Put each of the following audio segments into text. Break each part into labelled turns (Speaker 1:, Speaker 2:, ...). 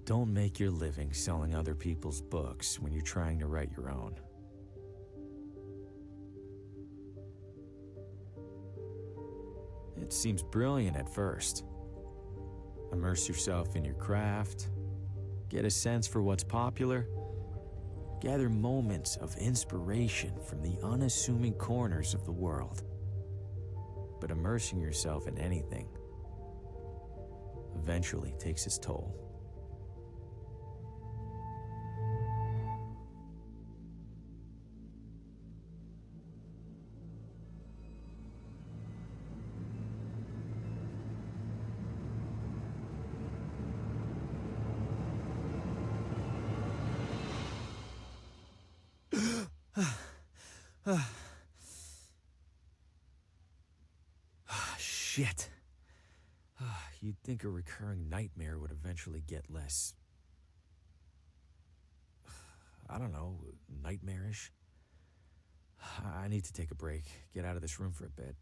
Speaker 1: Don't make your living selling other people's books when you're trying to write your own. It seems brilliant at first. Immerse yourself in your craft, get a sense for what's popular, gather moments of inspiration from the unassuming corners of the world. But immersing yourself in anything eventually takes its toll. Shit. You'd think a recurring nightmare would eventually get less, I don't know, nightmarish. I need to take a break, get out of this room for a bit.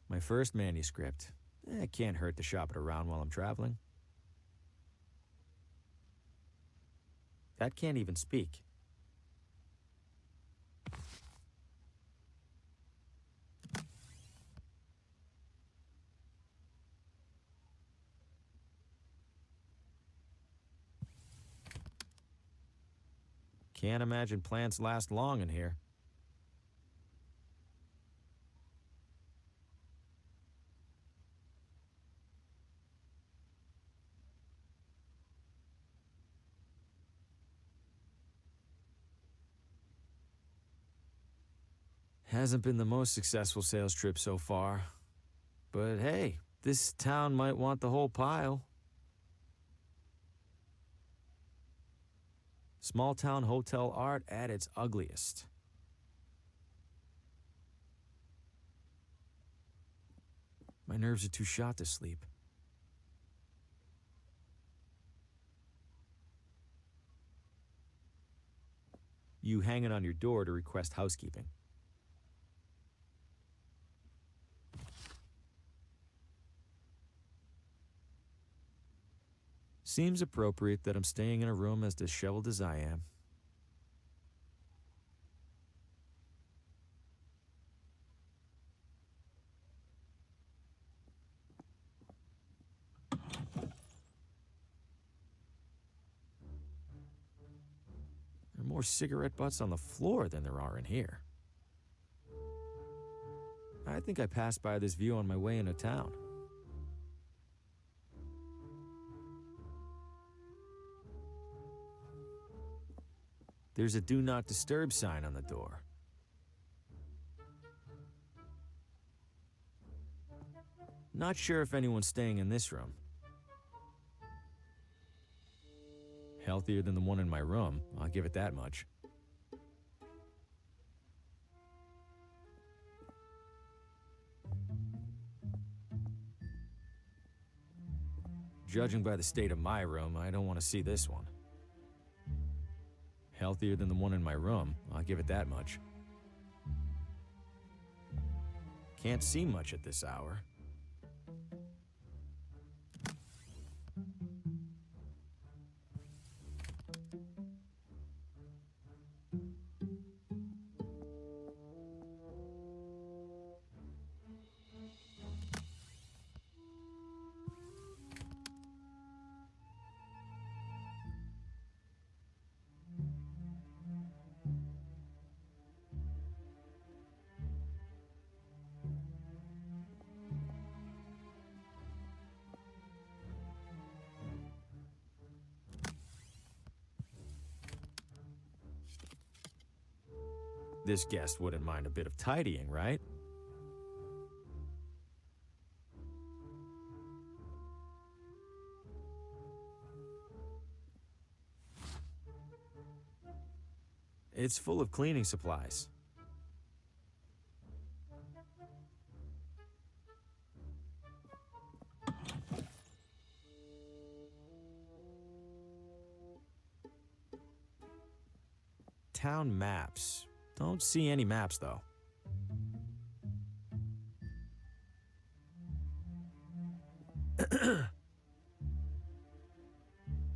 Speaker 1: My first manuscript. It can't hurt to shop it around while I'm traveling. That can't even speak. Can't imagine plants last long in here. Hasn't been the most successful sales trip so far. But hey, this town might want the whole pile. Small town hotel art at its ugliest. My nerves are too shot to sleep. You hang it on your door to request housekeeping. Seems appropriate that I'm staying in a room as disheveled as I am. There are more cigarette butts on the floor than there are in here. I think I passed by this view on my way into town. There's a do not disturb sign on the door. Not sure if anyone's staying in this room. Healthier than the one in my room, I'll give it that much. Judging by the state of my room, I don't want to see this one. Healthier than the one in my room, I'll give it that much. Can't see much at this hour. This guest wouldn't mind a bit of tidying, right? It's full of cleaning supplies. Town maps. Don't see any maps, though.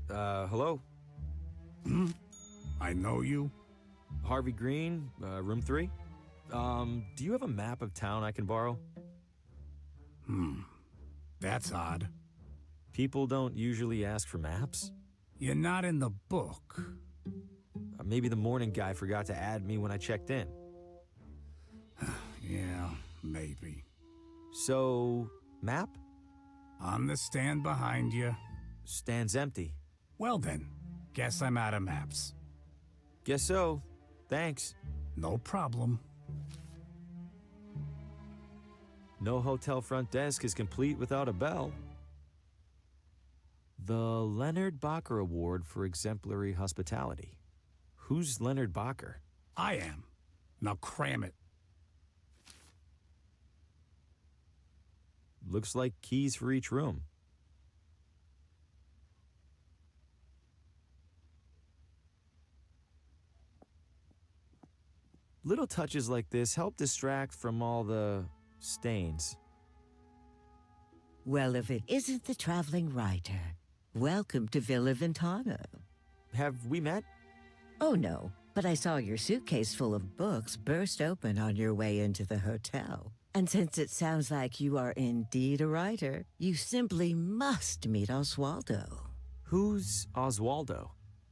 Speaker 1: Hello?
Speaker 2: I know you.
Speaker 1: Harvey Green, room 3? Do you have a map of town I can borrow?
Speaker 2: That's odd.
Speaker 1: People don't usually ask for maps.
Speaker 2: You're not in the book.
Speaker 1: Maybe the morning guy forgot to add me when I checked in.
Speaker 2: Yeah, maybe.
Speaker 1: So, map?
Speaker 2: On the stand behind you.
Speaker 1: Stand's empty.
Speaker 2: Well then, guess I'm out of maps.
Speaker 1: Guess so. Thanks.
Speaker 2: No problem.
Speaker 1: No hotel front desk is complete without a bell. The Leonard Bacher Award for Exemplary Hospitality. Who's Leonard Bacher?
Speaker 2: I am. Now cram it.
Speaker 1: Looks like keys for each room. Little touches like this help distract from all the stains.
Speaker 3: Well, if it isn't the traveling writer, welcome to Villa Ventano.
Speaker 1: Have we met?
Speaker 3: Oh no, but I saw your suitcase full of books burst open on your way into the hotel. And since it sounds like you are indeed a writer, you simply must meet Oswaldo.
Speaker 1: Who's Oswaldo?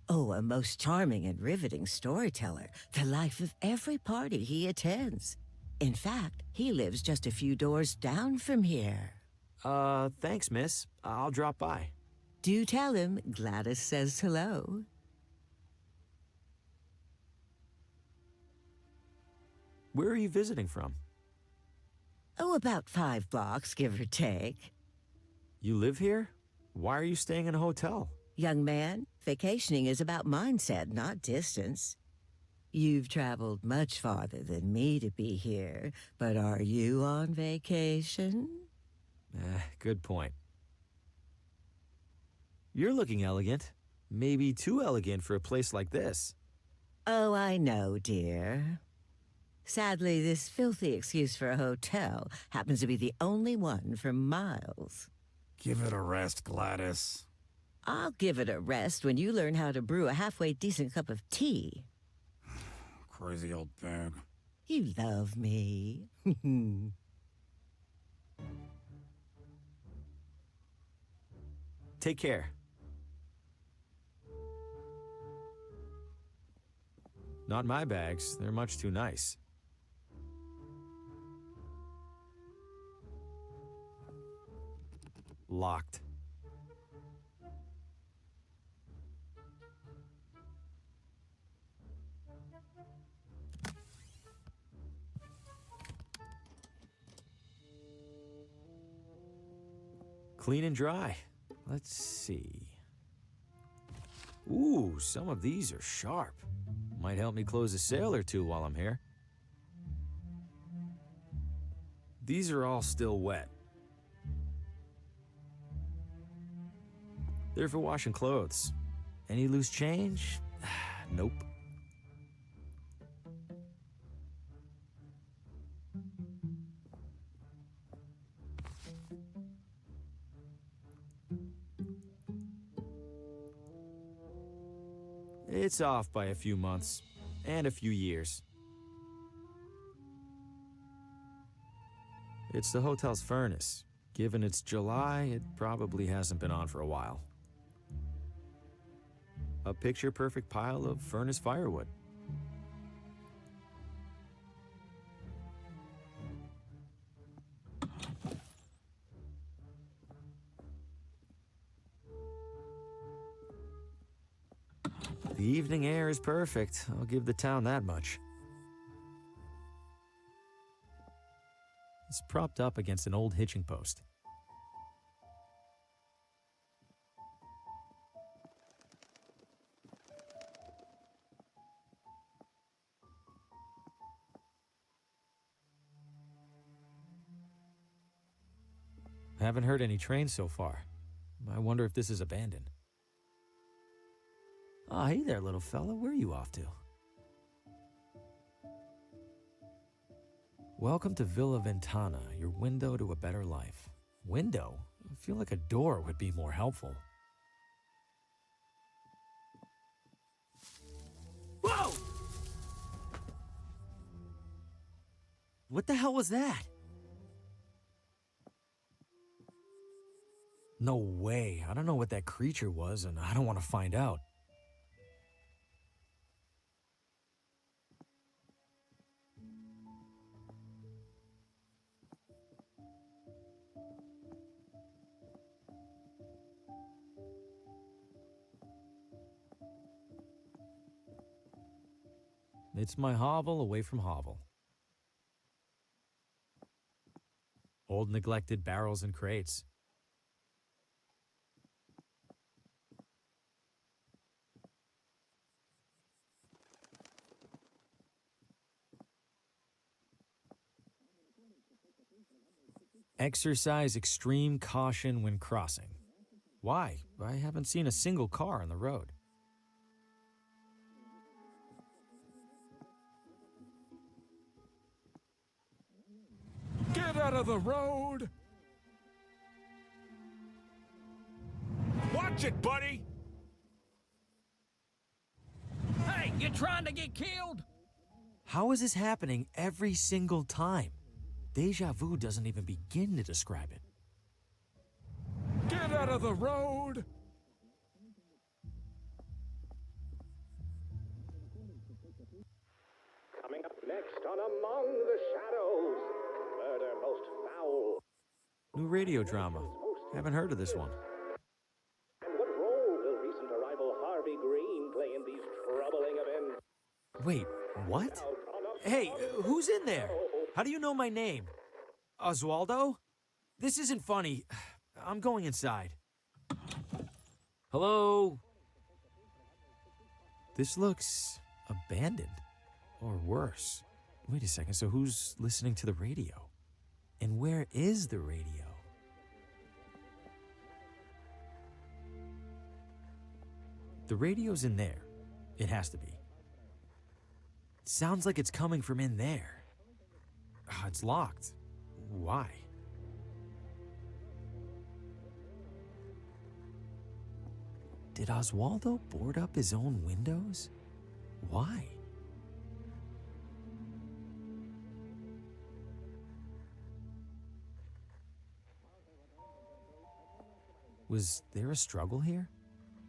Speaker 3: Oh, a most charming and riveting storyteller, the life of every party he attends. In fact, he lives just a few doors down from here.
Speaker 1: Thanks, miss. I'll drop by.
Speaker 3: Do tell him Gladys says hello.
Speaker 1: Where are you visiting from?
Speaker 3: Oh, about 5 blocks, give or take.
Speaker 1: You live here? Why are you staying in a hotel?
Speaker 3: Young man, vacationing is about mindset, not distance. You've traveled much farther than me to be here, but are you on vacation?
Speaker 1: Good point. You're looking elegant. Maybe too elegant for a place like this.
Speaker 3: Oh, I know, dear. Sadly, this filthy excuse for a hotel happens to be the only one for miles.
Speaker 2: Give it a rest, Gladys.
Speaker 3: I'll give it a rest when you learn how to brew a halfway decent cup of tea.
Speaker 2: Crazy old thing.
Speaker 3: You love me.
Speaker 1: Take care. Not my bags. They're much too nice. Locked. Clean and dry. Let's see. Ooh, some of these are sharp. Might help me close a sale or two while I'm here. These are all still wet. They're for washing clothes. Any loose change? Nope. It's off by a few months and a few years. It's the hotel's furnace. Given it's July, it probably hasn't been on for a while. A picture-perfect pile of furnace firewood. The evening air is perfect. I'll give the town that much. It's propped up against an old hitching post. Haven't heard any trains so far. I wonder if this is abandoned. Ah, hey there, little fella. Where are you off to? Welcome to Villa Ventana, your window to a better life. Window? I feel like a door would be more helpful. Whoa! What the hell was that? No way. I don't know what that creature was, and I don't want to find out. It's my hovel away from hovel. Old neglected barrels and crates. Exercise extreme caution when crossing. Why? I haven't seen a single car on the road.
Speaker 2: Get out of the road! Watch it, buddy!
Speaker 4: Hey, you trying to get killed?
Speaker 1: How is this happening every single time? Deja vu doesn't even begin to describe it.
Speaker 2: Get out of the road!
Speaker 5: Coming up next on Among the Shadows, murder most foul.
Speaker 1: New radio drama. Haven't heard of this one.
Speaker 5: And what role will recent arrival Harvey Green play in these troubling events?
Speaker 1: Wait, what? Hey, who's in there? How do you know my name? Oswaldo? This isn't funny. I'm going inside. Hello? This looks abandoned. Or worse. Wait a second, so who's listening to the radio? And where is the radio? The radio's in there. It has to be. It sounds like it's coming from in there. Ah, it's locked. Why? Did Oswaldo board up his own windows? Why? Was there a struggle here?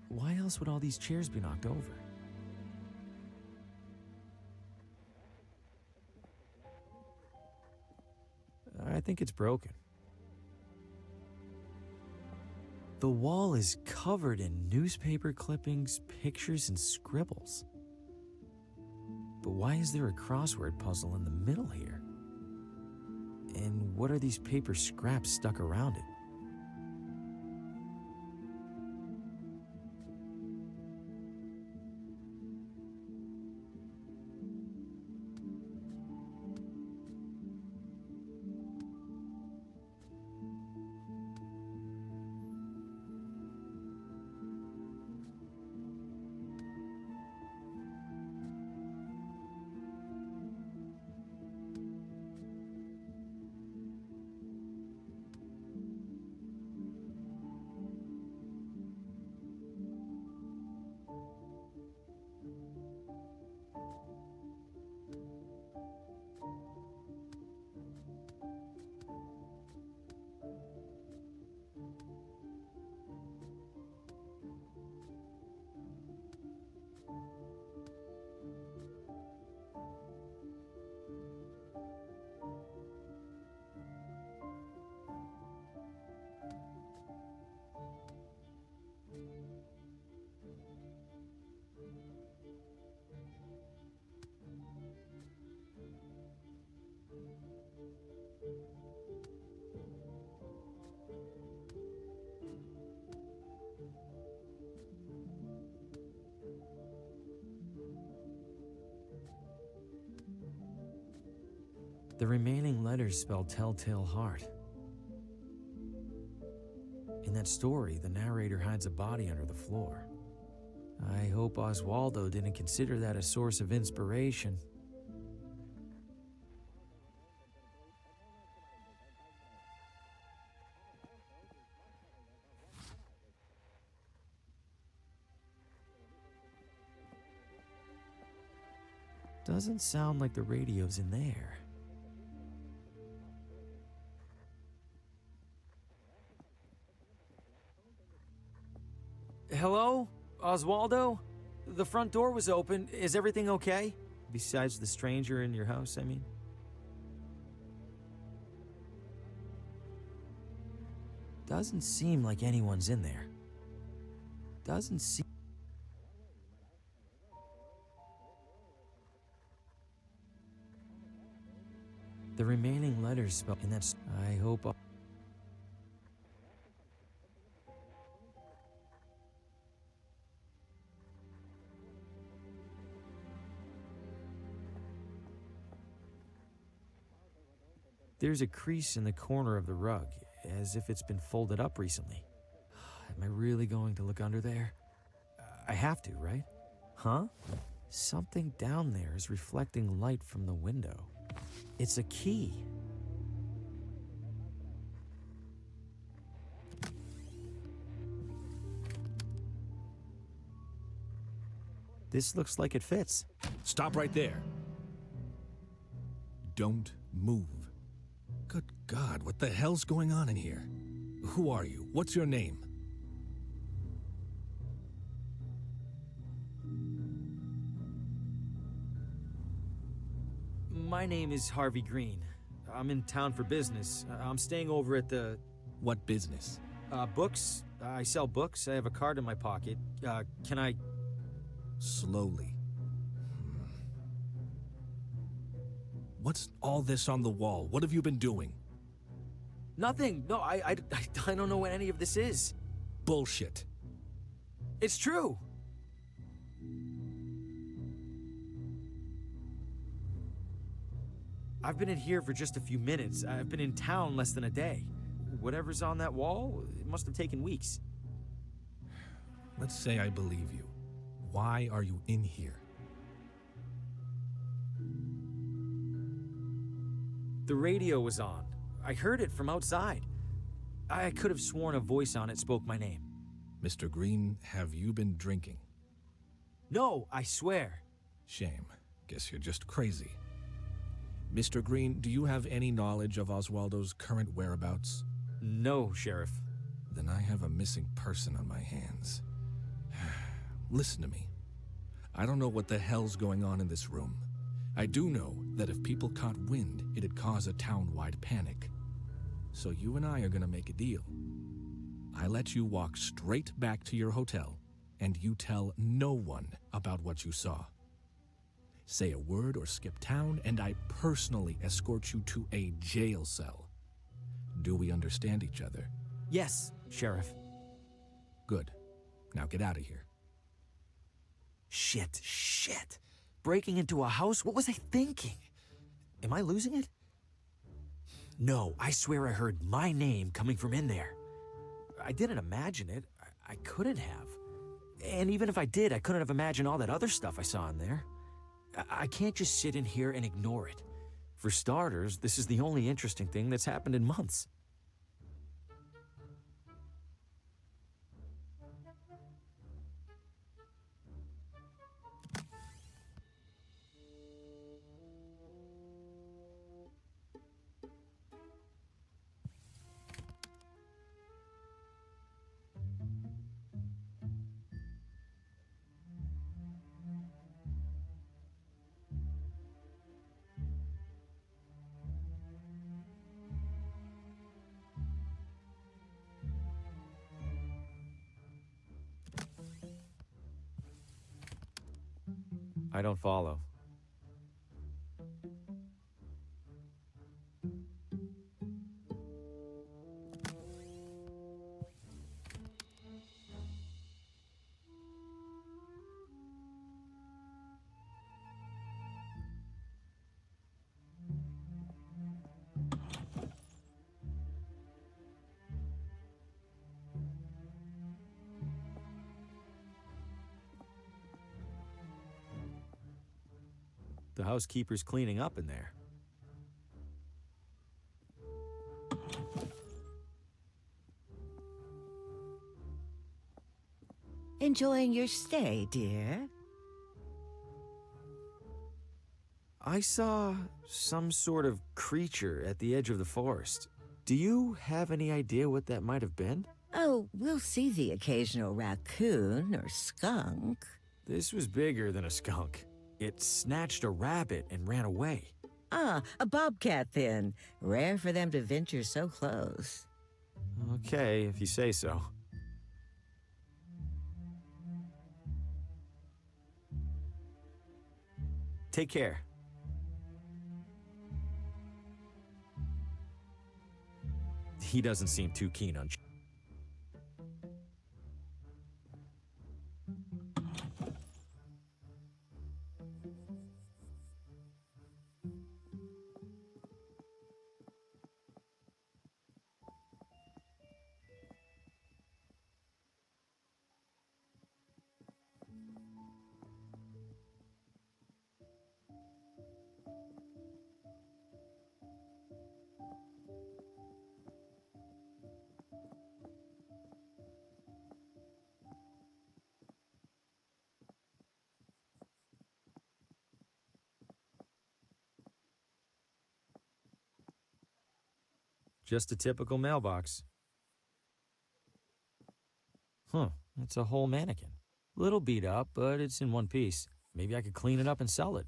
Speaker 1: Why else would all these chairs be knocked over? I think it's broken. The wall is covered in newspaper clippings, pictures, and scribbles. But why is there a crossword puzzle in the middle here? And what are these paper scraps stuck around it? The remaining letters spell Telltale Heart. In that story, the narrator hides a body under the floor. I hope Oswaldo didn't consider that a source of inspiration. Doesn't sound like the radio's in there. Hello? Oswaldo? The front door was open. Is everything okay? Besides the stranger in your house, I mean. Doesn't seem like anyone's in there. Doesn't seem... The remaining letters spell... And that's... I hope... There's a crease in the corner of the rug, as if it's been folded up recently. Am I really going to look under there? I have to, right? Huh? Something down there is reflecting light from the window. It's a key. This looks like it fits.
Speaker 6: Stop right there. Don't move. Good God, what the hell's going on in here? Who are you? What's your name?
Speaker 1: My name is Harvey Green. I'm in town for business. I'm staying over at the...
Speaker 6: What business?
Speaker 1: Books. I sell books. I have a card in my pocket. Can I...
Speaker 6: Slowly. What's all this on the wall? What have you been doing?
Speaker 1: Nothing. No, I don't know what any of this is.
Speaker 6: Bullshit.
Speaker 1: It's true. I've been in here for just a few minutes. I've been in town less than a day. Whatever's on that wall, it must have taken weeks.
Speaker 6: Let's say I believe you. Why are you in here?
Speaker 1: The radio was on. I heard it from outside. I could have sworn a voice on it spoke my name.
Speaker 6: Mr. Green, have you been drinking?
Speaker 1: No, I swear.
Speaker 6: Shame. Guess you're just crazy. Mr. Green, do you have any knowledge of Oswaldo's current whereabouts?
Speaker 1: No, Sheriff.
Speaker 6: Then I have a missing person on my hands. Listen to me. I don't know what the hell's going on in this room. I do know that if people caught wind, it'd cause a town-wide panic. So you and I are gonna make a deal. I let you walk straight back to your hotel, and you tell no one about what you saw. Say a word or skip town, and I personally escort you to a jail cell. Do we understand each other?
Speaker 1: Yes, Sheriff.
Speaker 6: Good. Now get out of here.
Speaker 1: Shit. Breaking into a house? What was I thinking? Am I losing it? No, I swear I heard my name coming from in there. I didn't imagine it. I couldn't have. And even if I did, I couldn't have imagined all that other stuff I saw in there. I can't just sit in here and ignore it. For starters, this is the only interesting thing that's happened in months. I don't follow. The housekeeper's cleaning up in there.
Speaker 3: Enjoying your stay, dear?
Speaker 1: I saw some sort of creature at the edge of the forest. Do you have any idea what that might have been?
Speaker 3: Oh, we'll see the occasional raccoon or skunk.
Speaker 1: This was bigger than a skunk. It snatched a rabbit and ran away.
Speaker 3: Ah, a bobcat then. Rare for them to venture so close.
Speaker 1: Okay, if you say so. Take care. He doesn't seem too keen on... Just a typical mailbox. Huh, it's a whole mannequin. Little beat up, but it's in one piece. Maybe I could clean it up and sell it.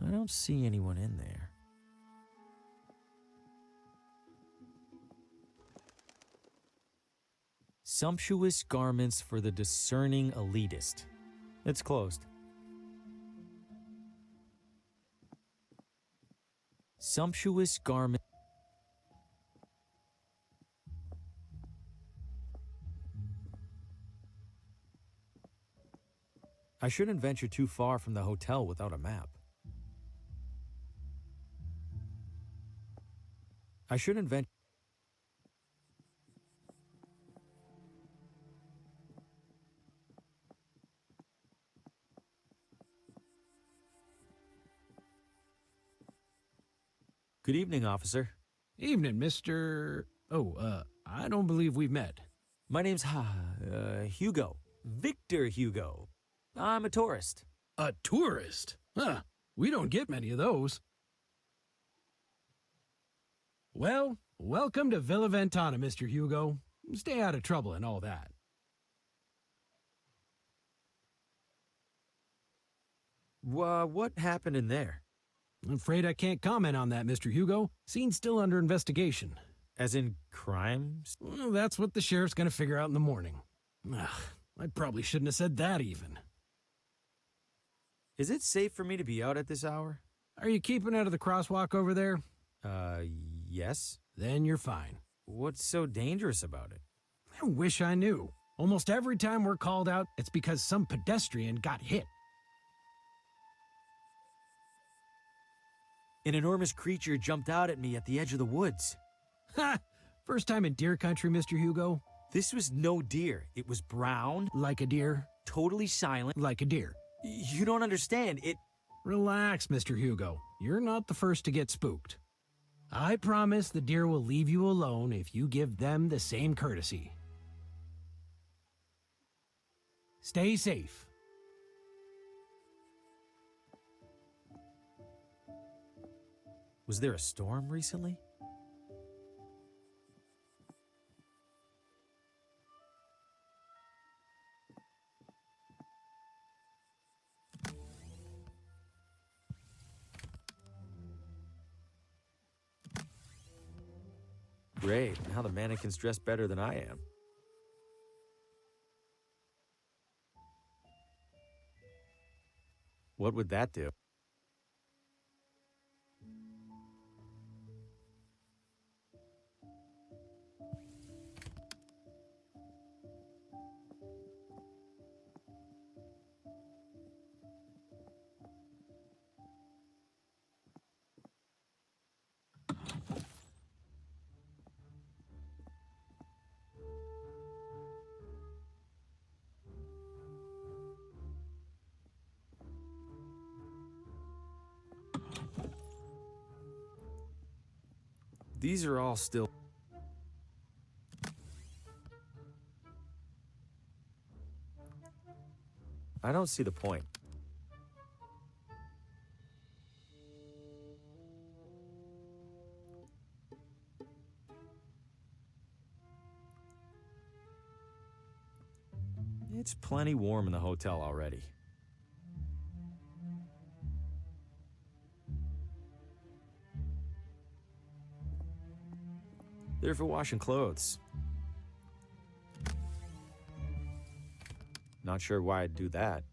Speaker 1: I don't see anyone in there. Sumptuous garments for the discerning elitist. It's closed. Sumptuous garment. I shouldn't venture too far from the hotel without a map. I shouldn't venture. Good evening, officer.
Speaker 7: Evening, Mr. I don't believe we've met.
Speaker 1: My name's Hugo. Victor Hugo. I'm a tourist.
Speaker 7: A tourist? Huh. We don't get many of those. Well, welcome to Villa Ventana, Mr. Hugo. Stay out of trouble and all that.
Speaker 1: What happened in there?
Speaker 7: I'm afraid I can't comment on that, Mr. Hugo. Scene's still under investigation.
Speaker 1: As in crimes?
Speaker 7: Well, that's what the sheriff's gonna figure out in the morning. Ugh, I probably shouldn't have said that even.
Speaker 1: Is it safe for me to be out at this hour?
Speaker 7: Are you keeping out of the crosswalk over there?
Speaker 1: Yes.
Speaker 7: Then you're fine.
Speaker 1: What's so dangerous about it?
Speaker 7: I wish I knew. Almost every time we're called out, it's because some pedestrian got hit.
Speaker 1: An enormous creature jumped out at me at the edge of the woods.
Speaker 7: Ha! First time in deer country, Mr. Hugo?
Speaker 1: This was no deer. It was brown.
Speaker 7: Like a deer?
Speaker 1: Totally silent.
Speaker 7: Like a deer.
Speaker 1: You don't understand.
Speaker 7: Relax, Mr. Hugo. You're not the first to get spooked. I promise the deer will leave you alone if you give them the same courtesy. Stay safe.
Speaker 1: Was there a storm recently? Great. Now the mannequin's dressed better than I am. What would that do? These are all still... I don't see the point. It's plenty warm in the hotel already. They're for washing clothes. Not sure why I'd do that.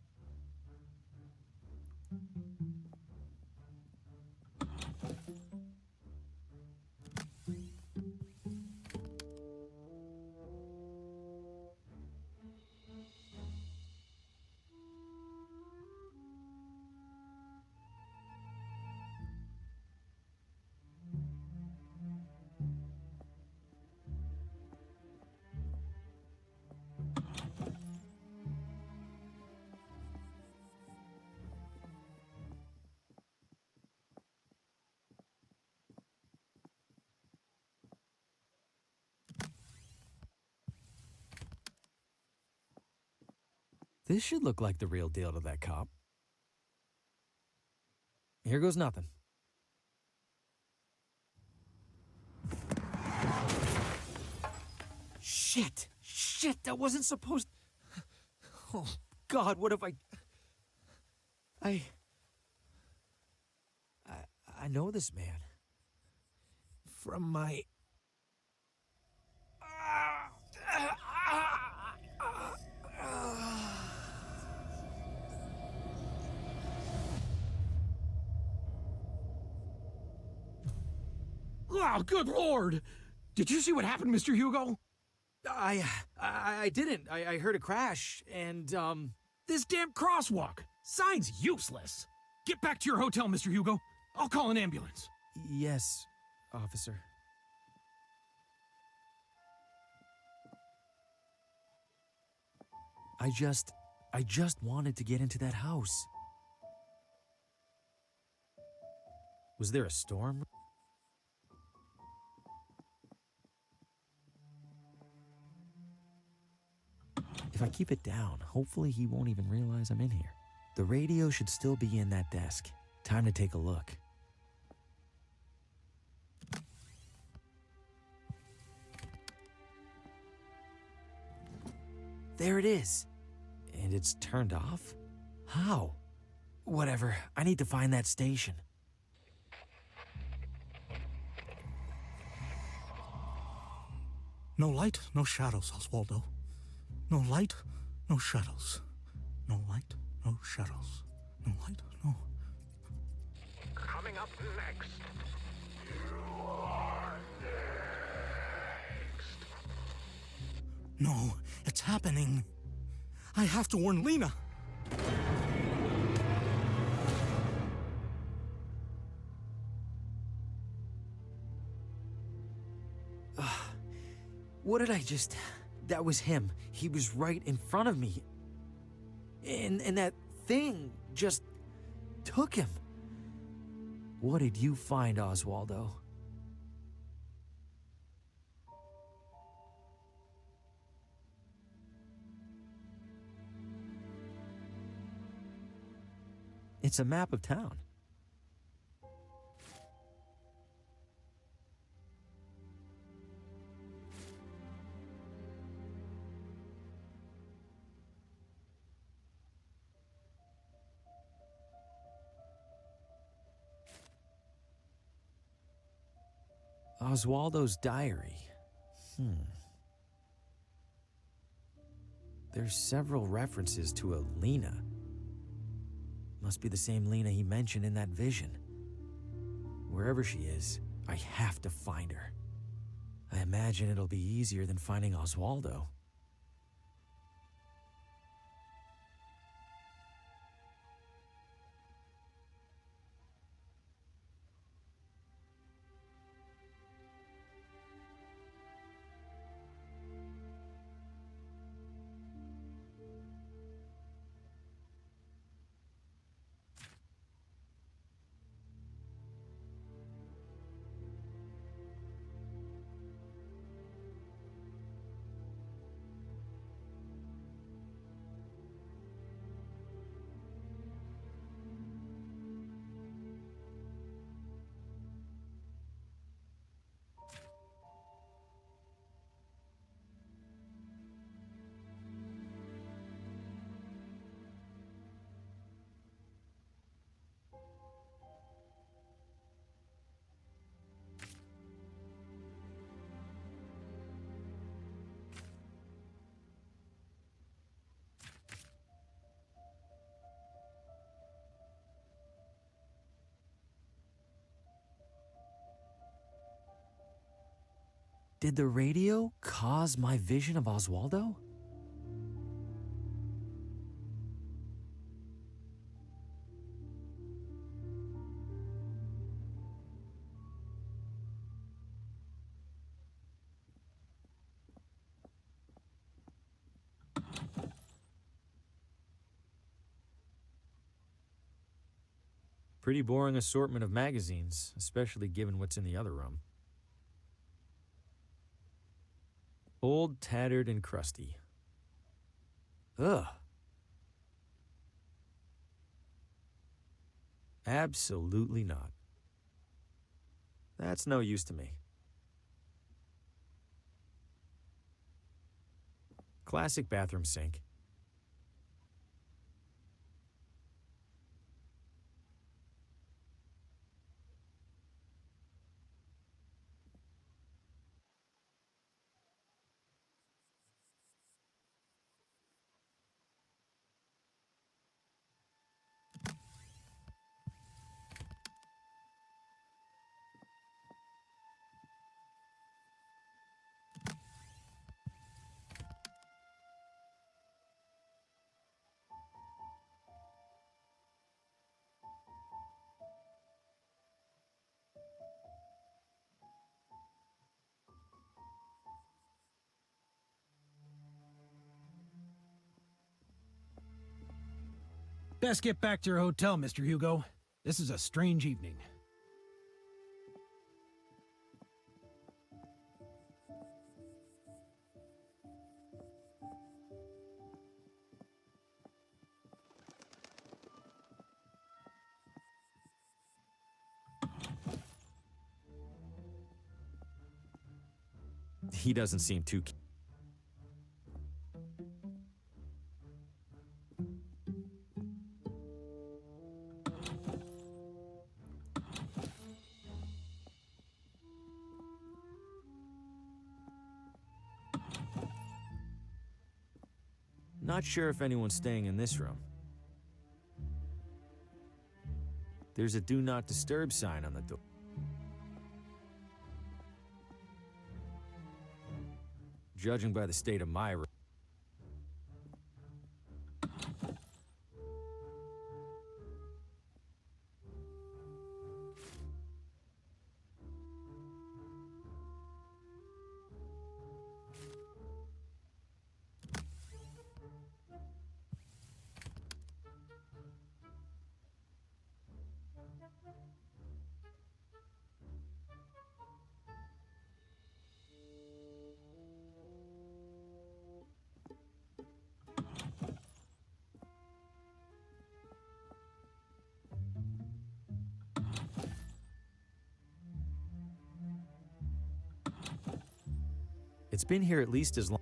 Speaker 1: This should look like the real deal to that cop. Here goes nothing. Shit! Shit, that wasn't supposed... Oh, God, what have I know this man. From my...
Speaker 7: Oh, good lord! Did you see what happened, Mr. Hugo?
Speaker 1: I didn't. I heard a crash, and,
Speaker 7: This damn crosswalk! Sign's useless! Get back to your hotel, Mr. Hugo. I'll call an ambulance.
Speaker 1: Yes, officer. I just wanted to get into that house. Was there a storm? If I keep it down, hopefully he won't even realize I'm in here. The radio should still be in that desk. Time to take a look. There it is. And it's turned off? How? Whatever, I need to find that station.
Speaker 8: No light, no shadows, Oswaldo. No light, no shadows. No light, no shadows. No light, no...
Speaker 2: Coming up next. You are next.
Speaker 8: No, it's happening. I have to warn Lena.
Speaker 1: What did I just... That was him. He was right in front of me. And that thing just took him. What did you find, Oswaldo? It's a map of town. Oswaldo's diary. There's several references to a Lena. Must be the same Lena he mentioned in that vision. Wherever she is, I have to find her. I imagine it'll be easier than finding Oswaldo. Did the radio cause my vision of Oswaldo? Pretty boring assortment of magazines, especially given what's in the other room. Old, tattered, and crusty. Ugh. Absolutely not. That's no use to me. Classic bathroom sink.
Speaker 7: Best get back to your hotel, Mr. Hugo. This is a strange evening.
Speaker 1: He doesn't seem too keen. Not sure if anyone's staying in this room. There's a do not disturb sign on the door. Judging by the state of my room. It's been here at least as long.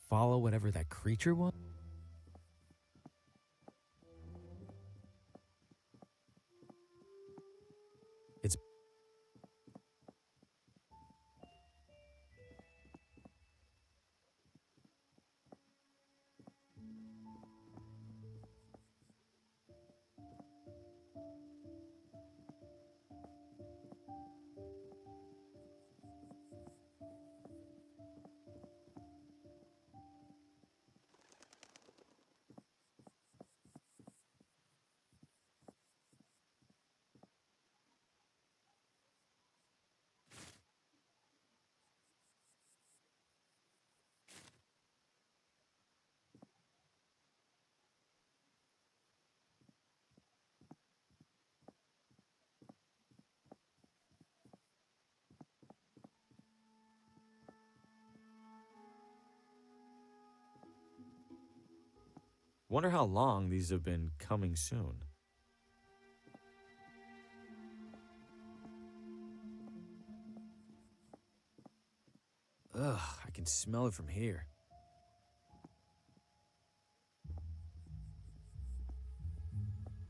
Speaker 1: Follow whatever that creature was? It's wonder how long these have been coming soon. Ugh, I can smell it from here.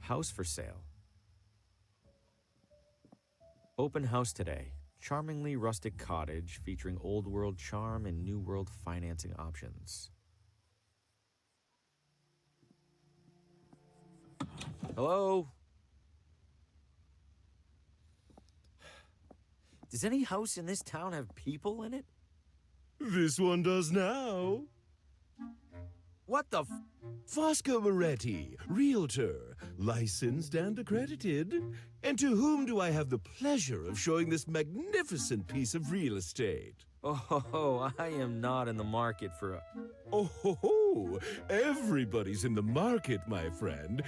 Speaker 1: House for sale. Open house today. Charmingly rustic cottage featuring old world charm and new world financing options. Hello? Does any house in this town have people in it?
Speaker 9: This one does now.
Speaker 1: What the f-
Speaker 9: Fosco Moretti, realtor, licensed and accredited. And to whom do I have the pleasure of showing this magnificent piece of real estate?
Speaker 1: Oh, I am not in the market for a...
Speaker 9: Oh, ho, ho. Everybody's in the market, my friend.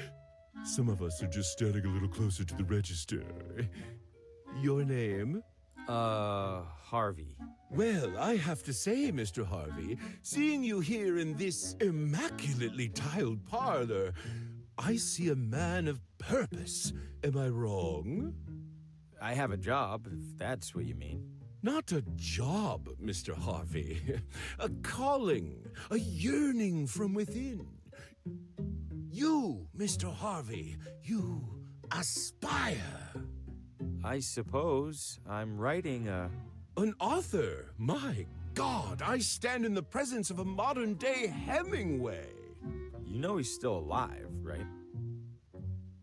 Speaker 9: Some of us are just standing a little closer to the register. Your name?
Speaker 1: Harvey.
Speaker 9: Well, I have to say, Mr. Harvey, seeing you here in this immaculately tiled parlor, I see a man of purpose. Am I wrong?
Speaker 1: I have a job, if that's what you mean.
Speaker 9: Not a job, Mr. Harvey. A calling, a yearning from within. You, Mr. Harvey, you aspire.
Speaker 1: I suppose I'm writing a...
Speaker 9: An author? My God, I stand in the presence of a modern-day Hemingway.
Speaker 1: You know he's still alive, right?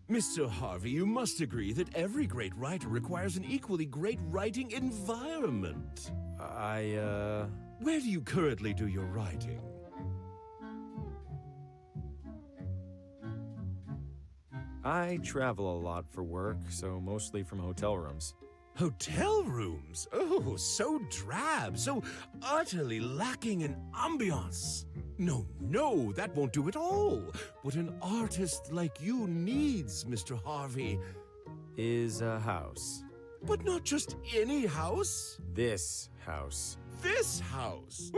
Speaker 9: Mr. Harvey, you must agree that every great writer requires an equally great writing environment. Where do you currently do your writing?
Speaker 1: I travel a lot for work, so mostly from hotel rooms.
Speaker 9: Hotel rooms? Oh, so drab, so utterly lacking in ambiance. No, no, that won't do at all. What an artist like you needs, Mr. Harvey,
Speaker 1: Is a house.
Speaker 9: but not just any house.
Speaker 1: This house.
Speaker 9: This house.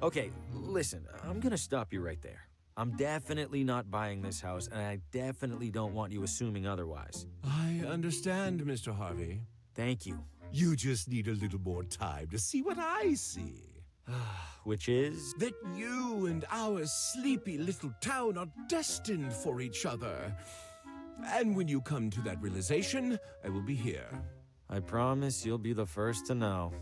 Speaker 1: Okay, listen, I'm gonna stop you right there. I'm definitely not buying this house, and I definitely don't want you assuming otherwise.
Speaker 9: I understand, Mr. Harvey.
Speaker 1: Thank you.
Speaker 9: You just need a little more time to see what I see.
Speaker 1: Which is?
Speaker 9: That you and our sleepy little town are destined for each other. And when you come to that realization, I will be here.
Speaker 1: I promise you'll be the first to know.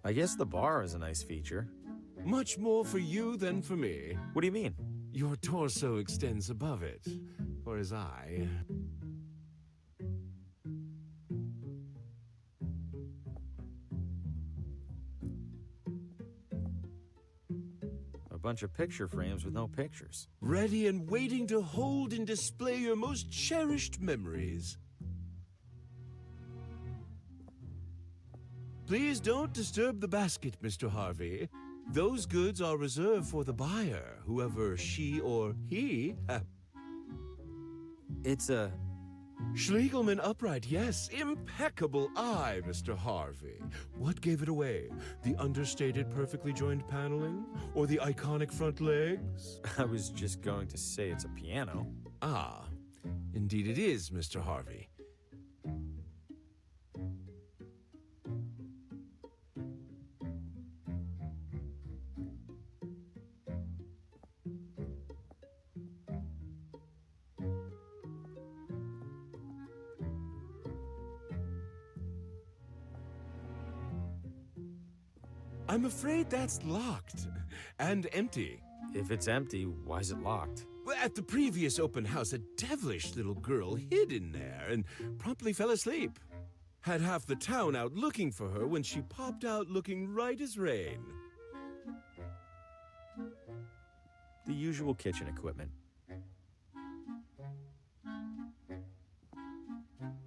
Speaker 1: I guess the bar is a nice feature.
Speaker 9: Much more for you than for me.
Speaker 1: What do you mean?
Speaker 9: Your torso extends above it, whereas I...
Speaker 1: A bunch of picture frames with no pictures.
Speaker 9: Ready and waiting to hold and display your most cherished memories. Please don't disturb the basket, Mr. Harvey. Those goods are reserved for the buyer, whoever she or he
Speaker 1: It's a...
Speaker 9: Schlegelman upright, yes. Impeccable eye, Mr. Harvey. What gave it away? The understated, perfectly joined paneling? Or the iconic front legs?
Speaker 1: I was just going to say it's a piano.
Speaker 9: Ah, indeed it is, Mr. Harvey. I'm afraid that's locked and empty.
Speaker 1: If it's empty, why is it locked?
Speaker 9: At the previous open house, a devilish little girl hid in there and promptly fell asleep. Had half the town out looking for her when she popped out looking right as rain.
Speaker 1: The usual kitchen equipment.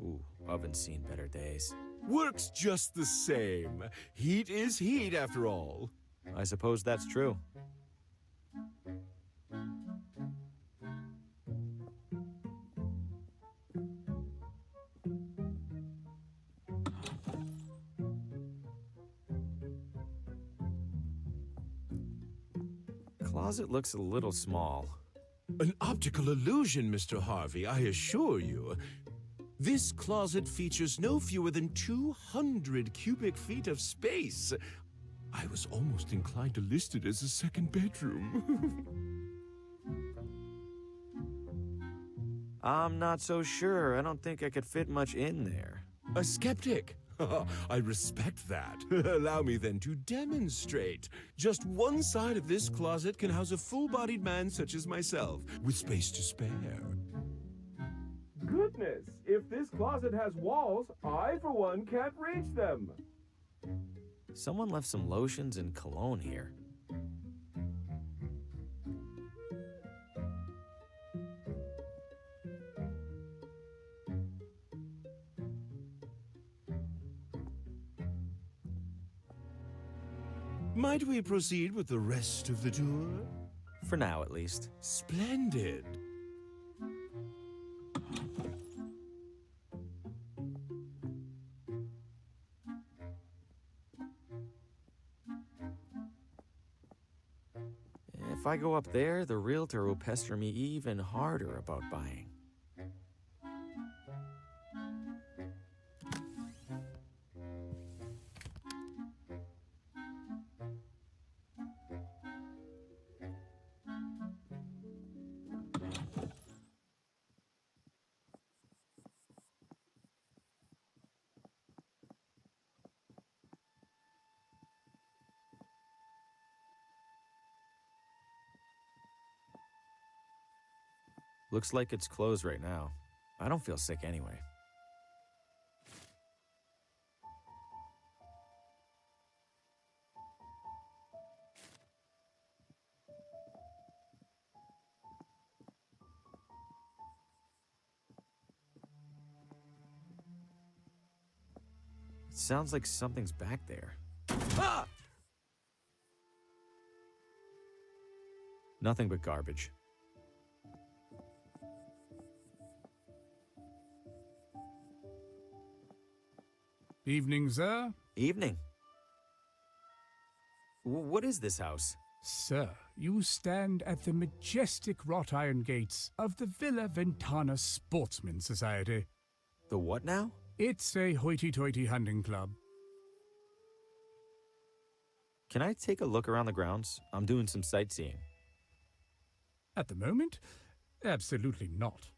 Speaker 1: Ooh, oven's seen better days.
Speaker 9: Works just the same. Heat is heat, after all.
Speaker 1: I suppose that's true. Closet looks a little small.
Speaker 9: An optical illusion, Mr. Harvey, I assure you. This closet features no fewer than 200 cubic feet of space. I was almost inclined to list it as a second bedroom.
Speaker 1: I'm not so sure. I don't think I could fit much in there.
Speaker 9: A skeptic? I respect that. Allow me then to demonstrate. Just one side of this closet can house a full-bodied man such as myself, with space to spare.
Speaker 2: Goodness, if this closet has walls, I for one can't reach them.
Speaker 1: Someone left some lotions and cologne here.
Speaker 9: Might we proceed with the rest of the tour?
Speaker 1: For now, at least.
Speaker 9: Splendid.
Speaker 1: If I go up there, the realtor will pester me even harder about buying. Looks like it's closed right now. I don't feel sick anyway. It sounds like something's back there. Ah! Nothing but garbage.
Speaker 2: Evening, sir.
Speaker 1: Evening. What is this house?
Speaker 2: Sir, you stand at the majestic wrought iron gates of the Villa Ventana Sportsman Society.
Speaker 1: The what now?
Speaker 2: It's a hoity-toity hunting club.
Speaker 1: Can I take a look around the grounds? I'm doing some sightseeing.
Speaker 2: At the moment, absolutely not.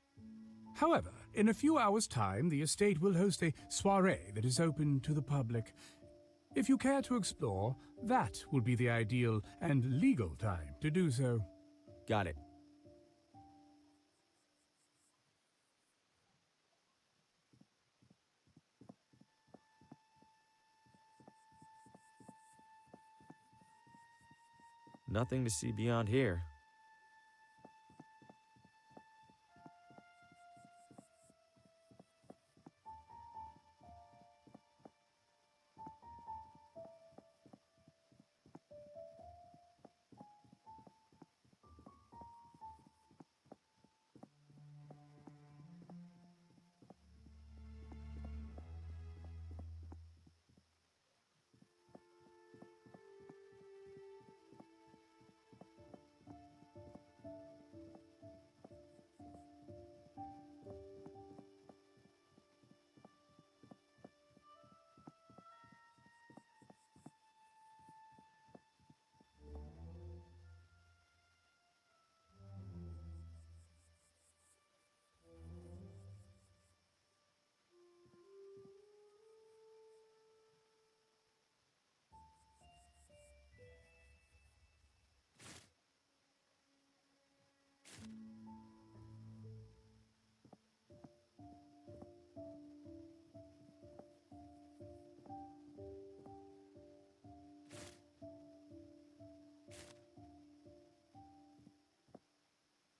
Speaker 2: However, in a few hours' time, the estate will host a soirée that is open to the public. If you care to explore, that will be the ideal and legal time to do so.
Speaker 1: Got it. Nothing to see beyond here.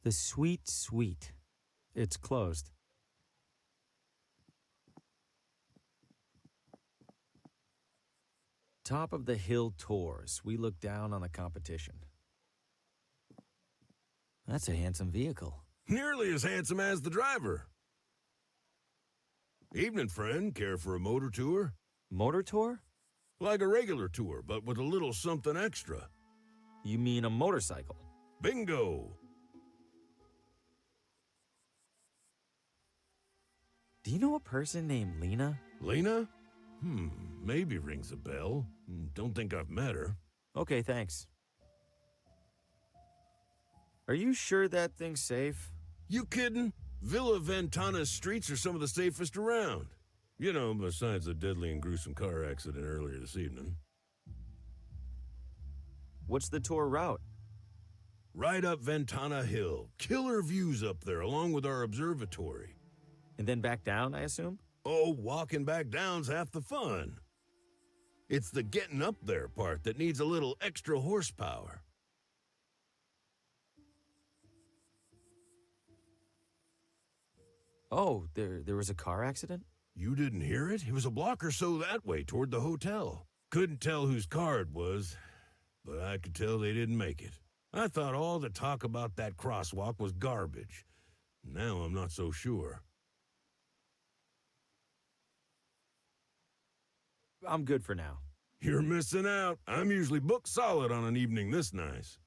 Speaker 1: The Sweet Sweet. It's closed. Top of the hill tours. We look down on the competition. That's a handsome vehicle.
Speaker 9: Nearly as handsome as the driver. Evening, friend. Care for a motor tour?
Speaker 1: Motor tour?
Speaker 9: Like a regular tour, but with a little something extra.
Speaker 1: You mean a motorcycle?
Speaker 9: Bingo!
Speaker 1: Do you know a person named Lena?
Speaker 9: Lena? Maybe rings a bell. Don't think I've met her.
Speaker 1: Okay, thanks. Are you sure that thing's safe?
Speaker 9: You kidding? Villa Ventana's streets are some of the safest around. You know, besides the deadly and gruesome car accident earlier this evening.
Speaker 1: What's the tour route?
Speaker 9: Right up Ventana Hill. Killer views up there, along with our observatory.
Speaker 1: And then back down, I assume?
Speaker 9: Oh, walking back down's half the fun. It's the getting up there part that needs a little extra horsepower.
Speaker 1: Oh, there was a car accident?
Speaker 9: You didn't hear it? It was a block or so that way, toward the hotel. Couldn't tell whose car it was, but I could tell they didn't make it. I thought all the talk about that crosswalk was garbage. Now I'm not so sure.
Speaker 1: I'm good for now.
Speaker 9: You're missing out. I'm usually booked solid on an evening this nice.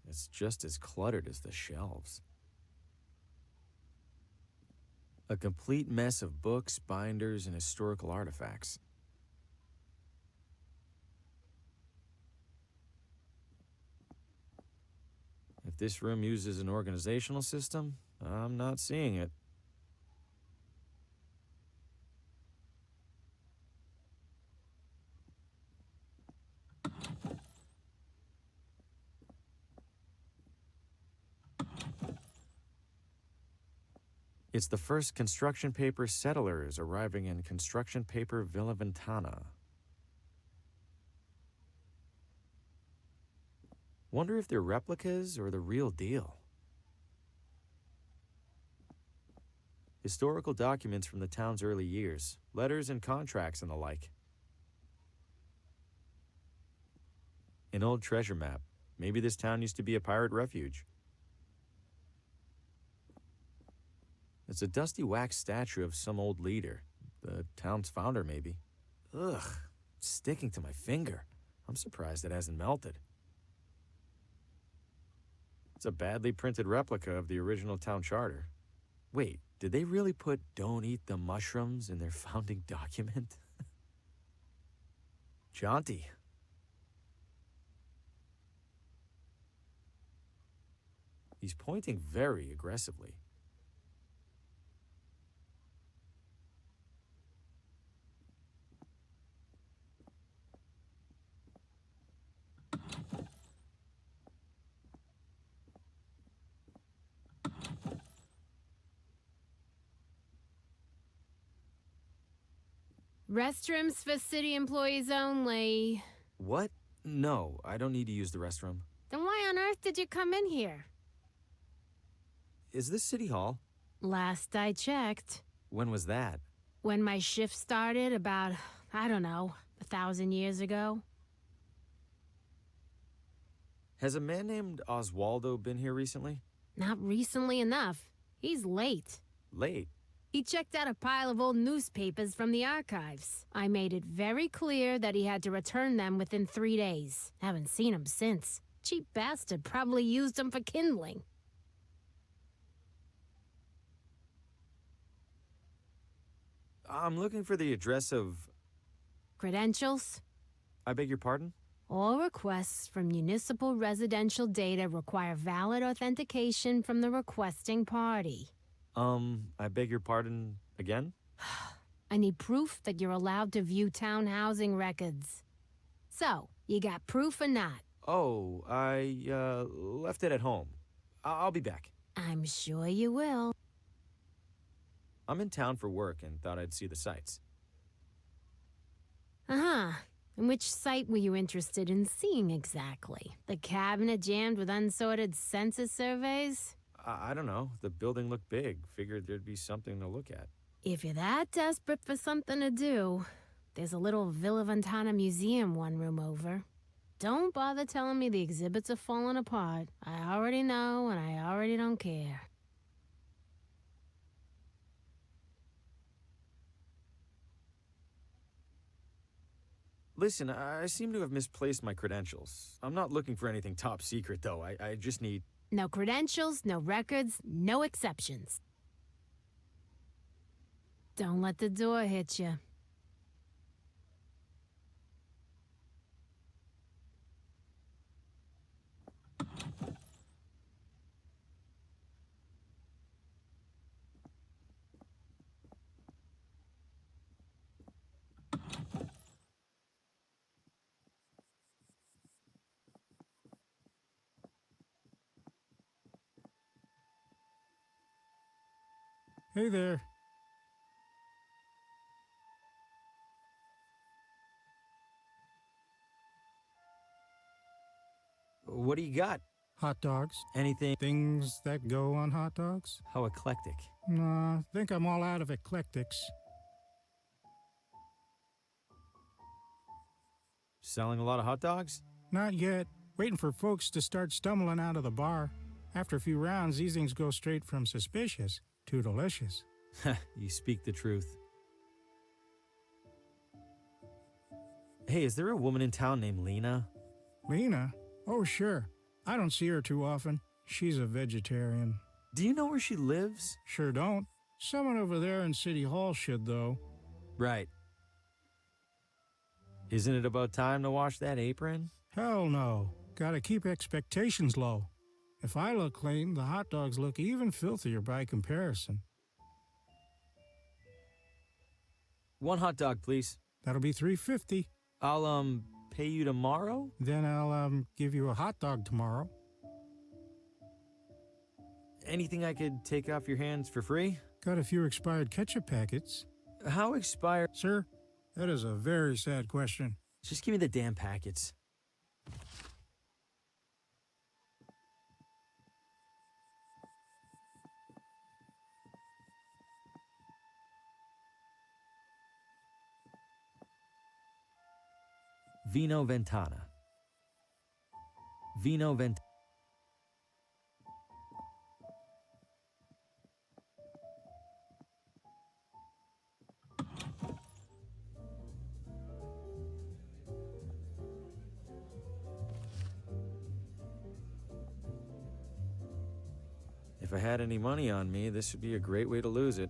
Speaker 1: It's just as cluttered as the shelves. A complete mess of books, binders, and historical artifacts. If this room uses an organizational system, I'm not seeing it. It's the first construction paper settlers arriving in construction paper Villa Ventana. Wonder if they're replicas or the real deal. Historical documents from the town's early years, letters and contracts and the like. An old treasure map. Maybe this town used to be a pirate refuge. It's a dusty wax statue of some old leader. The town's founder, maybe. Ugh, it's sticking to my finger. I'm surprised it hasn't melted. It's a badly printed replica of the original town charter. Wait, did they really put "don't eat the mushrooms" in their founding document? Jaunty. He's pointing very aggressively.
Speaker 10: Restrooms for city employees only.
Speaker 1: What? No, I don't need to use the restroom.
Speaker 10: Then why on earth did you come in here?
Speaker 1: Is this City Hall?
Speaker 10: Last I checked.
Speaker 1: When was that?
Speaker 10: When my shift started about, I don't know, 1,000 years ago.
Speaker 1: Has a man named Oswaldo been here recently?
Speaker 10: Not recently enough. He's late.
Speaker 1: Late?
Speaker 10: He checked out a pile of old newspapers from the archives. I made it very clear that he had to return them within 3 days. Haven't seen him since. Cheap bastard probably used them for kindling.
Speaker 1: I'm looking for the address of...
Speaker 10: Credentials?
Speaker 1: I beg your pardon?
Speaker 10: All requests from municipal residential data require valid authentication from the requesting party.
Speaker 1: I beg your pardon again?
Speaker 10: I need proof that you're allowed to view town housing records. So, you got proof or not?
Speaker 1: Oh, I, left it at home. I'll be back.
Speaker 10: I'm sure you will.
Speaker 1: I'm in town for work and thought I'd see the sights.
Speaker 10: Uh-huh. And which site were you interested in seeing exactly? The cabinet jammed with unsorted census surveys?
Speaker 1: I don't know. The building looked big. Figured there'd be something to look at.
Speaker 10: If you're that desperate for something to do, there's a little Villa Ventana museum one room over. Don't bother telling me the exhibits are falling apart. I already know, and I already don't care.
Speaker 1: Listen, I seem to have misplaced my credentials. I'm not looking for anything top secret, though. I just need...
Speaker 10: No credentials, no records, no exceptions. Don't let the door hit you.
Speaker 2: Hey there.
Speaker 1: What do you got?
Speaker 2: Hot dogs.
Speaker 1: Anything?
Speaker 2: Things that go on hot dogs?
Speaker 1: How eclectic.
Speaker 2: Nah, think I'm all out of eclectics.
Speaker 1: Selling a lot of hot dogs?
Speaker 2: Not yet. Waiting for folks to start stumbling out of the bar. After a few rounds, these things go straight from suspicious to delicious.
Speaker 1: You speak the truth. Hey, is there a woman in town named Lena?
Speaker 2: Lena? Oh, sure. I don't see her too often. She's a vegetarian.
Speaker 1: Do you know where she lives?
Speaker 2: Sure don't. Someone over there in City Hall should, though.
Speaker 1: Right. Isn't it about time to wash that apron?
Speaker 2: Hell no. Gotta keep expectations low. If I look clean, the hot dogs look even filthier by comparison.
Speaker 1: One hot dog, please.
Speaker 2: That'll be $3.50.
Speaker 1: I'll, pay you tomorrow?
Speaker 2: Then I'll, give you a hot dog tomorrow.
Speaker 1: Anything I could take off your hands for free?
Speaker 2: Got a few expired ketchup packets.
Speaker 1: How expired?
Speaker 2: Sir, that is a very sad question.
Speaker 1: Just give me the damn packets. Vino Ventana. Vino Vent. If I had any money on me, this would be a great way to lose it.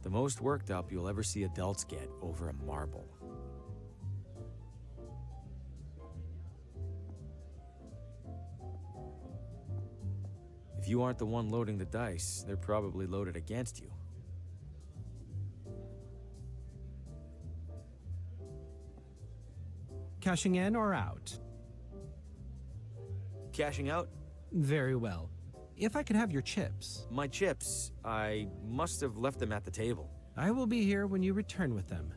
Speaker 1: The most worked up you'll ever see adults get over a marble. If you aren't the one loading the dice, they're probably loaded against you.
Speaker 7: Cashing in or out?
Speaker 1: Cashing out?
Speaker 7: Very well. If I could have your chips.
Speaker 1: My chips, I must have left them at the table.
Speaker 7: I will be here when you return with them.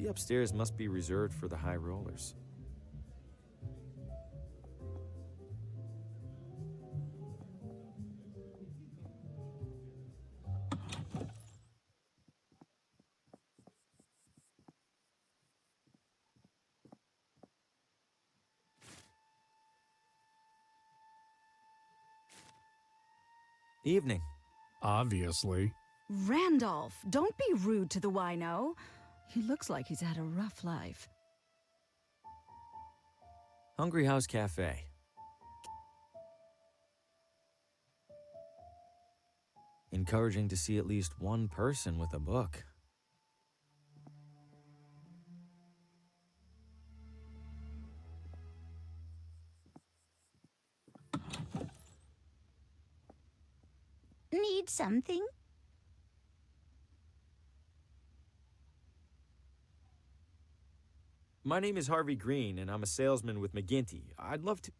Speaker 1: The upstairs must be reserved for the high rollers. Evening.
Speaker 2: Obviously.
Speaker 11: Randolph, don't be rude to the wino. He looks like he's had a rough life.
Speaker 1: Hungry House Cafe. Encouraging to see at least one person with a book.
Speaker 11: Need something?
Speaker 1: My name is Harvey Green, and I'm a salesman with McGinty. I'd love to...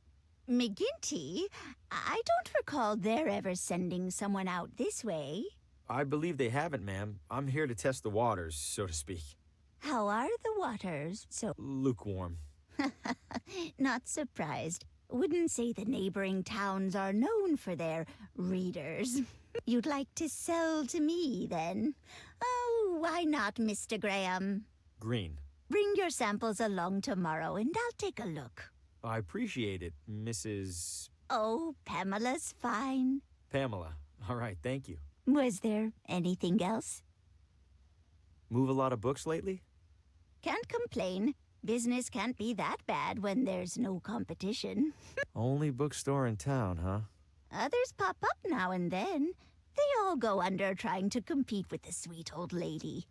Speaker 12: McGinty, I don't recall their ever sending someone out this way.
Speaker 1: I believe they haven't, ma'am. I'm here to test the waters, so to speak.
Speaker 12: How are the waters? So
Speaker 1: lukewarm.
Speaker 12: Not surprised. Wouldn't say the neighboring towns are known for their readers. You'd like to sell to me, then? Oh, why not, Mr. Graham?
Speaker 1: Green.
Speaker 12: Bring your samples along tomorrow, and I'll take a look.
Speaker 1: I appreciate it, Mrs.
Speaker 12: Oh, Pamela's fine.
Speaker 1: Pamela. All right, thank you.
Speaker 12: Was there anything else?
Speaker 1: Move a lot of books lately?
Speaker 12: Can't complain. Business can't be that bad when there's no competition.
Speaker 1: Only bookstore in town, huh?
Speaker 12: Others pop up now and then. They all go under trying to compete with the sweet old lady.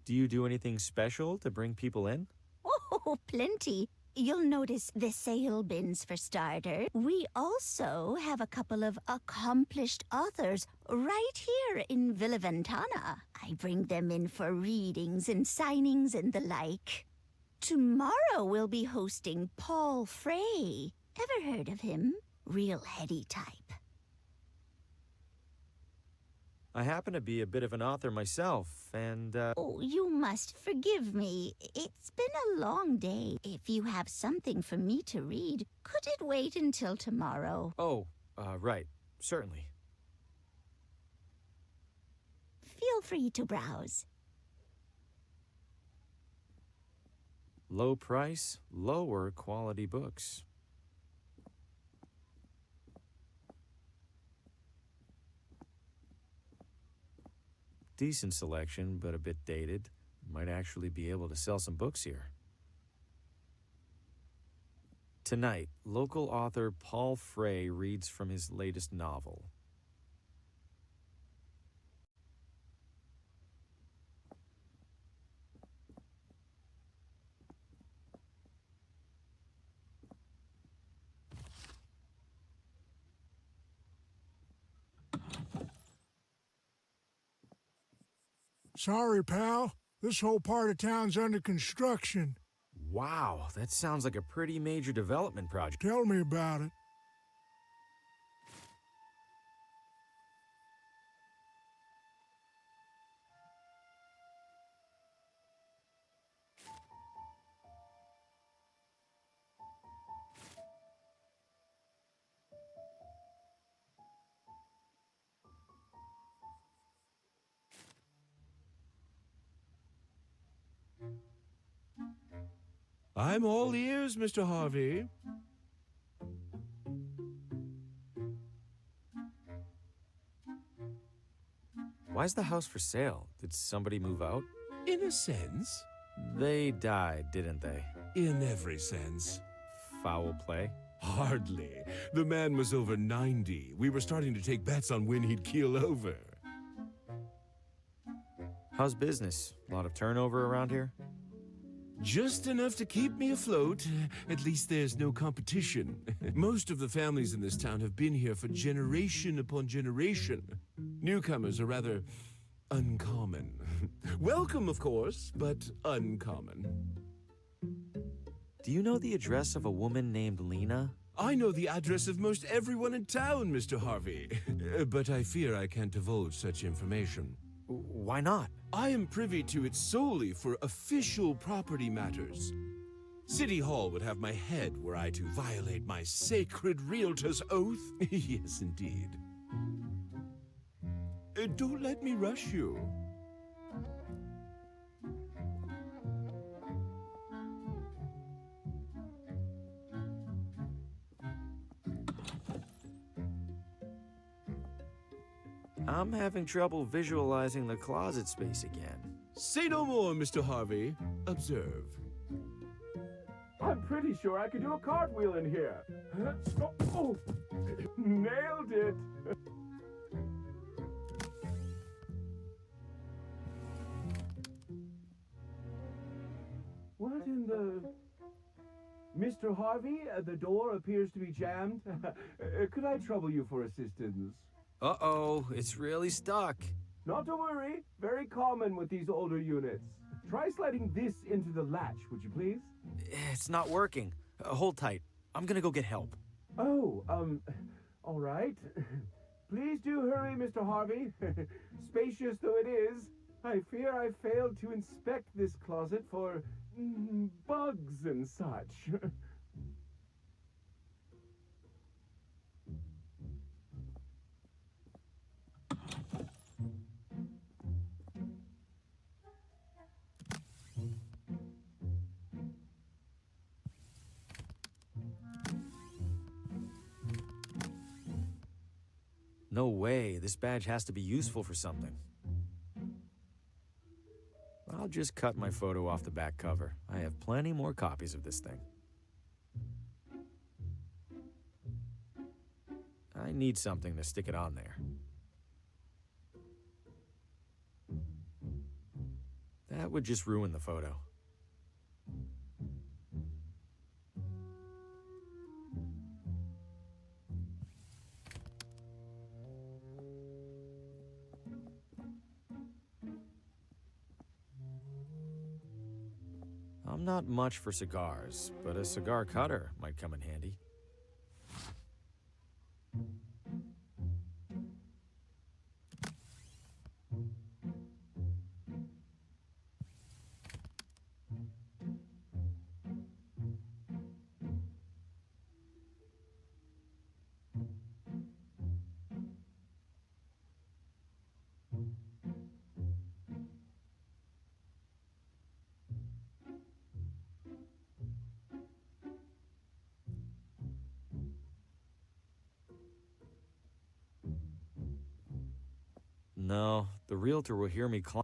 Speaker 1: Do you do anything special to bring people in?
Speaker 12: Oh, plenty. You'll notice the sale bins for starters. We also have a couple of accomplished authors right here in Villa Ventana. I bring them in for readings and signings and the like. Tomorrow we'll be hosting Paul Frey. Ever heard of him? Real heady type.
Speaker 1: I happen to be a bit of an author myself, and,
Speaker 12: Oh, you must forgive me. It's been a long day. If you have something for me to read, could it wait until tomorrow?
Speaker 1: Oh, right. Certainly.
Speaker 12: Feel free to browse.
Speaker 1: Low price, lower quality books. Decent selection, but a bit dated. Might actually be able to sell some books here. Tonight, local author Paul Frey reads from his latest novel.
Speaker 13: Sorry, pal. This whole part of town's under construction.
Speaker 1: Wow, that sounds like a pretty major development project.
Speaker 13: Tell me about it.
Speaker 9: I'm all ears, Mr. Harvey.
Speaker 1: Why's the house for sale? Did somebody move out?
Speaker 9: In a sense.
Speaker 1: They died, didn't they?
Speaker 9: In every sense.
Speaker 1: Foul play?
Speaker 9: Hardly. The man was over 90. We were starting to take bets on when he'd keel over.
Speaker 1: How's business? A lot of turnover around here?
Speaker 9: Just enough to keep me afloat. At least there's no competition. Most of the families in this town have been here for generation upon generation. Newcomers are rather uncommon. Welcome, of course, but uncommon.
Speaker 1: Do you know the address of a woman named Lena?
Speaker 9: I know the address of most everyone in town, Mr. Harvey. But I fear I can't divulge such information.
Speaker 1: Why not?
Speaker 9: I am privy to it solely for official property matters. City Hall would have my head were I to violate my sacred realtor's oath. Yes, indeed. Don't let me rush you.
Speaker 1: I'm having trouble visualizing the closet space again.
Speaker 9: Say no more, Mr. Harvey. Observe.
Speaker 5: I'm pretty sure I could do a cartwheel in here. Oh, nailed it. What in the... Mr. Harvey, the door appears to be jammed. Could I trouble you for assistance?
Speaker 1: Uh-oh, it's really stuck.
Speaker 5: Not to worry. Very common with these older units. Try sliding this into the latch, would you please?
Speaker 1: It's not working. Hold tight. I'm gonna go get help.
Speaker 5: Oh, all right. Please do hurry, Mr. Harvey. Spacious though it is, I fear I failed to inspect this closet for bugs and such.
Speaker 1: No way, this badge has to be useful for something. I'll just cut my photo off the back cover. I have plenty more copies of this thing. I need something to stick it on there. That would just ruin the photo. I'm not much for cigars, but a cigar cutter might come in handy. No, the realtor will hear me climb.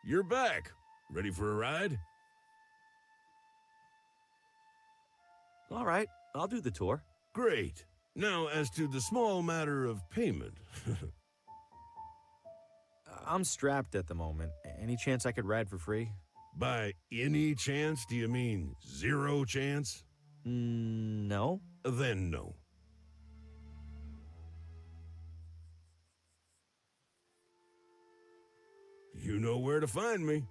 Speaker 9: You're back. Ready for a ride?
Speaker 1: All right, I'll do the tour.
Speaker 9: Great. Now, as to the small matter of payment.
Speaker 1: I'm strapped at the moment. Any chance I could ride for free?
Speaker 9: By any chance, do you mean zero chance?
Speaker 1: No.
Speaker 9: Then no. You know where to find me.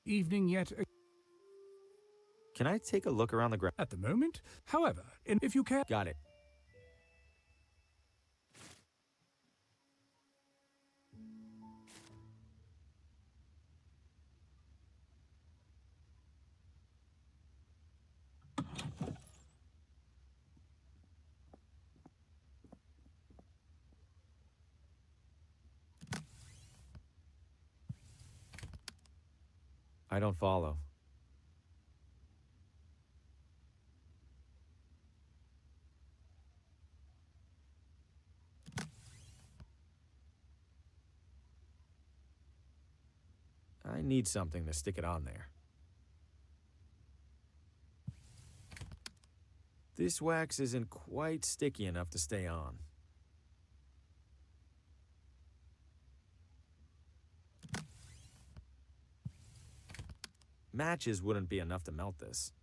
Speaker 2: Evening yet.
Speaker 1: Can I take a look around the ground?
Speaker 2: At the moment, however, if you can.
Speaker 1: Got it. I don't follow. I need something to stick it on there. This wax isn't quite sticky enough to stay on. Matches wouldn't be enough to melt this.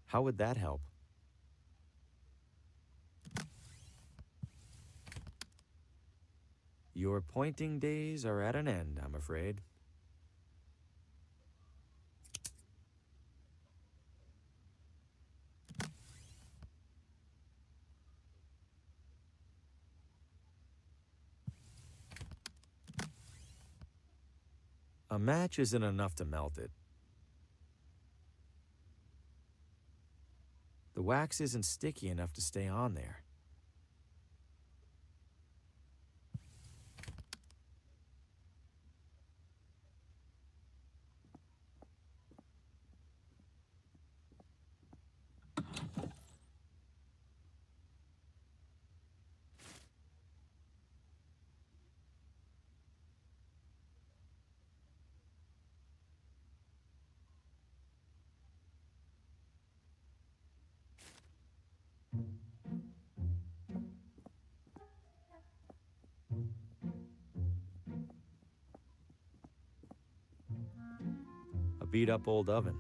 Speaker 1: How would that help? Your pointing days are at an end, I'm afraid. A match isn't enough to melt it. The wax isn't sticky enough to stay on there. A beat-up old oven.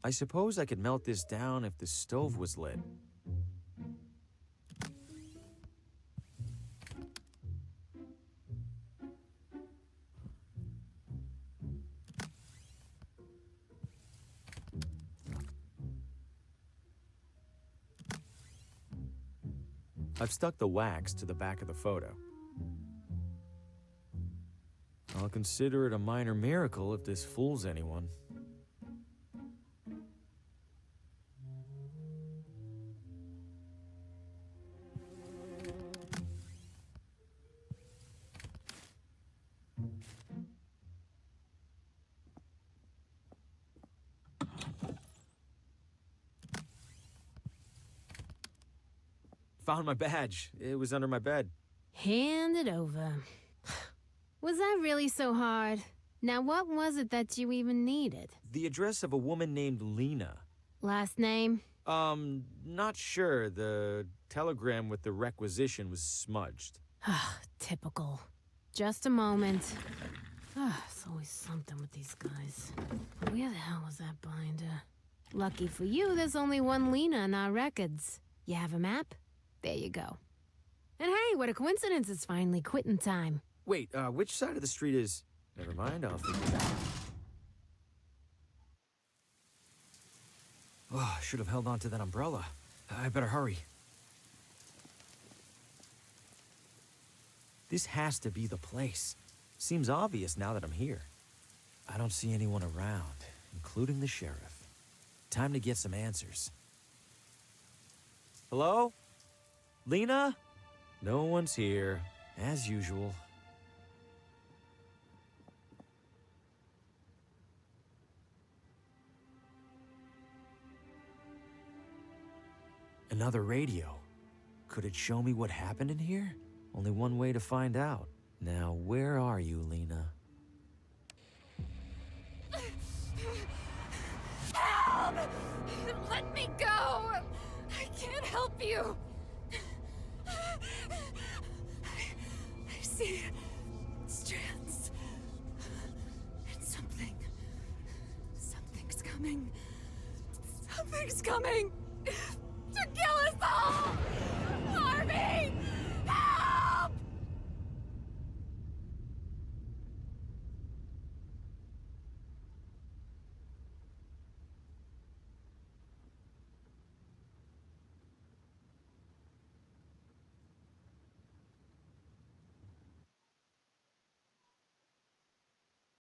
Speaker 1: I suppose I could melt this down if the stove was lit. I've stuck the wax to the back of the photo. I'll consider it a minor miracle if this fools anyone. Found my badge. It was under my bed.
Speaker 10: Hand it over. Was that really so hard? Now, what was it that you even needed?
Speaker 1: The address of a woman named Lena.
Speaker 10: Last name?
Speaker 1: Not sure. The telegram with the requisition was smudged.
Speaker 10: Typical. Just a moment. It's always something with these guys. Where the hell was that binder? Lucky for you, there's only one Lena in our records. You have a map? There you go. And hey, what a coincidence, it's finally quitting time.
Speaker 1: Wait, which side of the street is... Never mind, I'll figure it out. Oh, I should have held on to that umbrella. I better hurry. This has to be the place. Seems obvious now that I'm here. I don't see anyone around, including the sheriff. Time to get some answers. Hello? Lena? No one's here, as usual. Another radio. Could it show me what happened in here? Only one way to find out. Now, where are you, Lena?
Speaker 14: Help! Let me go! I can't help you! I see strands. And something's coming. Something's coming to kill us all!